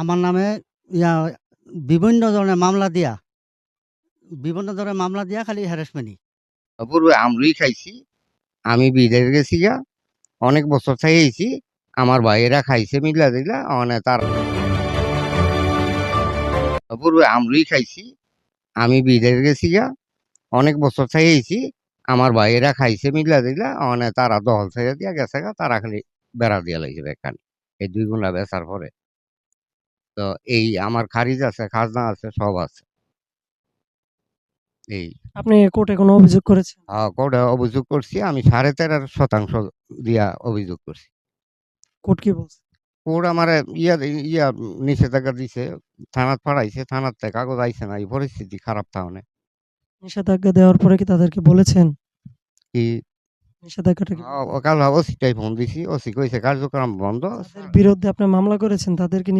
আমার নামে ইয়া বিভিন্ন ধরনের মামলা দিয়া খালি হ্যারাসমেন্টই। পূর্বে আমরুই খাইছি, আমি বিদেশ গেছি গা, অনেক বছর থাইছি। আমার ভাইয়েরা খাইছে মিলা দিলা মানে তার পূর্বে আমরুই খাইছি, আমি বিদেশ গেছি গা, অনেক বছর থাইছি। আমার ভাইয়েরা খাইছে মিলা দিলা মানে তারা দহল ছেড়ে দিয়া গেছে গা, তারা খালি বেড়া দিয়া লাগছে এখানে এই 2 গুণা বেচার পরে। তো এই আমার খারিজ আছে, খাজনা আছে, সব আছে। এই আপনি কোর্টে কোনো অভিযোগ করেছেন? কোর্টে অভিযোগ করছি, আমি 13.5% দিয়া অভিযোগ করছি। কোর্ট কি বলছে? কোর্ট আমার ইয়া নিষেধাজ্ঞা দিছে, থানাত পাঠাইছে, থানার থেকে কাগজ আইছে না, এই পরিস্থিতি খারাপ তাহলে নিষেধাজ্ঞা দেওয়ার পরে কি তাদেরকে বলেছেন কি নিষেধাজ্ঞাটা কি? কাল ওসিটাই ফোন দিছি, ওসি কইছে কার্যক্রম বন্ধ। যাদের বিরুদ্ধে আপনি মামলা করেছেন তাদেরকে